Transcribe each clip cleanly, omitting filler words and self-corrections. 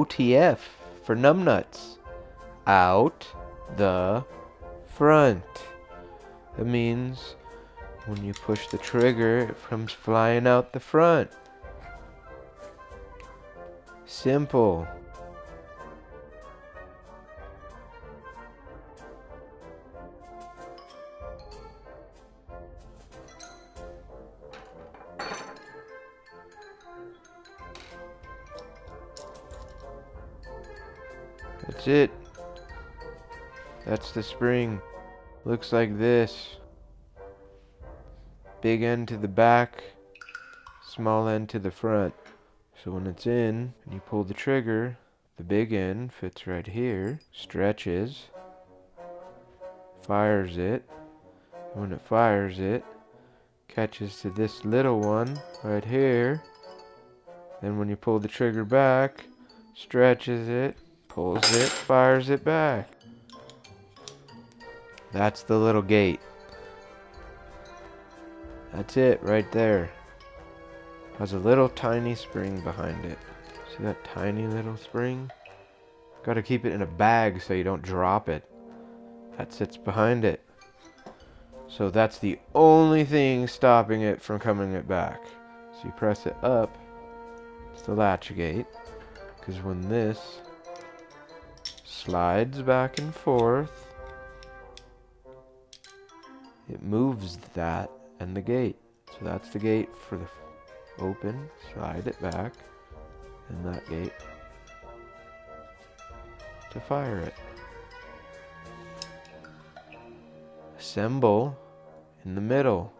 OTF for Numbnuts. Out the front. That means when you push the trigger, it comes flying out the front. Simple. That's it. That's the spring. Looks like this. Big end to the back, small end to the front. So when it's in, and you pull the trigger, the big end fits right here, stretches, fires it. When it fires it, catches to this little one right here. Then when you pull the trigger back, stretches it, pulls it, fires it back. That's the little gate. That's it right there. Has a little tiny spring behind it. See that tiny little spring? Gotta keep it in a bag so you don't drop it. That sits behind it. So that's the only thing stopping it from coming it back. So you press it up, it's the latch gate. Because when this slides back and forth, it moves that and the gate. So that's the gate for the open, slide it back, and that gate to fire it. Assemble in the middle.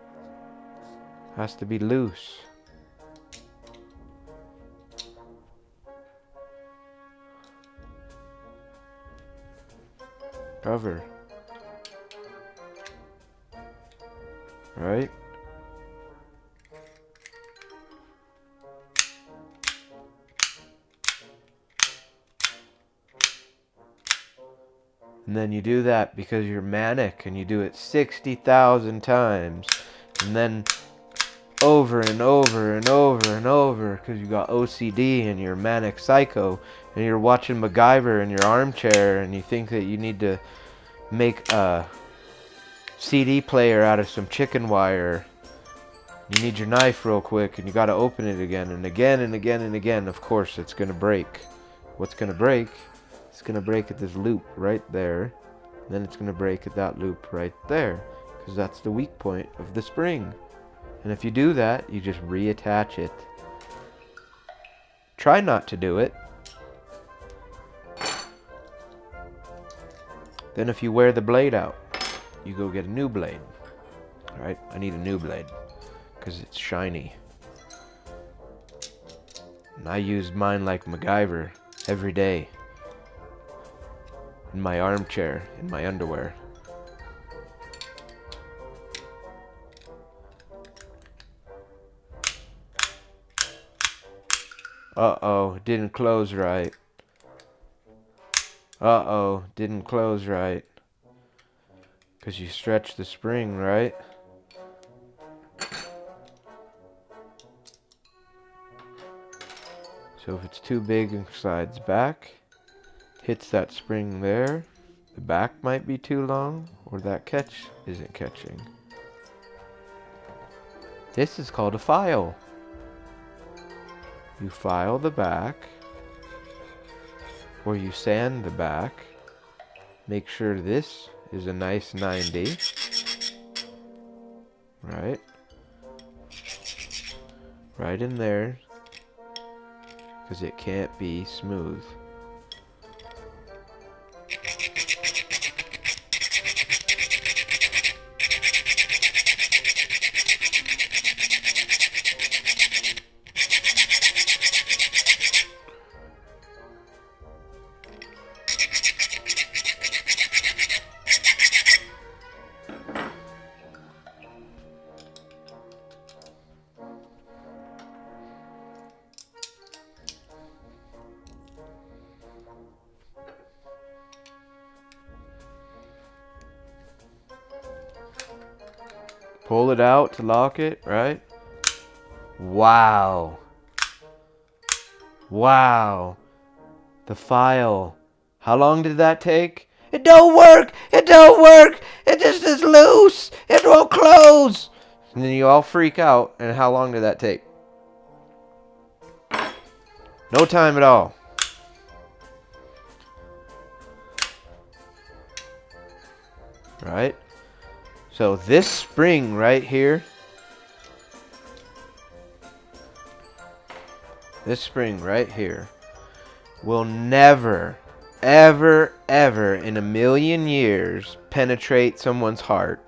Has to be loose. Cover. Right? And then you do that because you're manic and you do it 60,000 times. And then over and over and over and over because you got OCD and you're manic psycho and you're watching MacGyver in your armchair and you think that you need to make a CD player out of some chicken wire. You need your knife real quick and you got to open it again and again and again and again. Of course it's going to break. What's going to break? It's going to break at this loop right there. Then it's going to break at that loop right there. Because that's the weak point of the spring. And if you do that, you just reattach it. Try not to do it. Then if you wear the blade out, you go get a new blade. Alright, I need a new blade. Because it's shiny. And I use mine like MacGyver every day. In my armchair, in my underwear. Uh-oh, didn't close right. Uh-oh, didn't close right. Because you stretched the spring, right? So if it's too big and slides back, hits that spring there, the back might be too long, or that catch isn't catching. This is called a file. You file the back, or you sand the back. Make sure this is a nice 90. Right? Right in there, because it can't be smooth. Pull it out to lock it, right? Wow. Wow. the file. How long did that take? It don't work! It don't work! It just is loose! It won't close! And then you all freak out, and how long did that take? No time at all. Right? So this spring right here, will never, ever, ever in a million years penetrate someone's heart.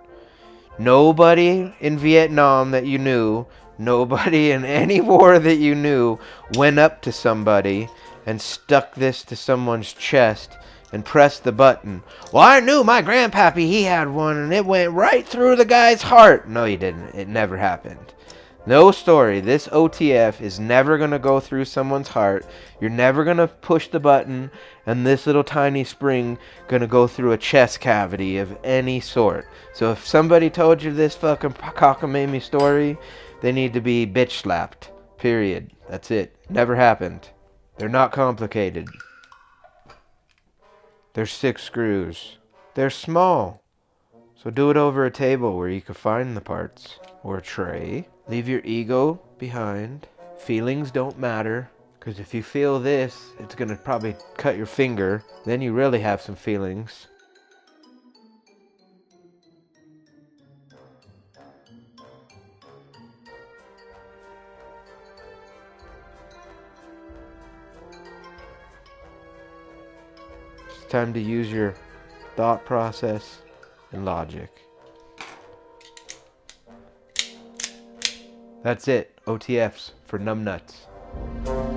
Nobody in Vietnam that you knew, nobody in any war that you knew went up to somebody and stuck this to someone's chest and pressed the button. Well, I knew my grandpappy, he had one, and it went right through the guy's heart. No, you didn't. It never happened. No story. This OTF is never going to go through someone's heart. You're never going to push the button, and this little tiny spring going to go through a chest cavity of any sort. So if somebody told you this fucking cockamamie story, they need to be bitch slapped. Period. That's it. Never happened. They're not complicated. There's 6 screws. They're small. So do it over a table where you can find the parts. Or a tray. Leave your ego behind. Feelings don't matter. Because if you feel this, it's going to probably cut your finger. Then you really have some feelings. It's time to use your thought process and logic. That's it. OTFs for Numbnuts.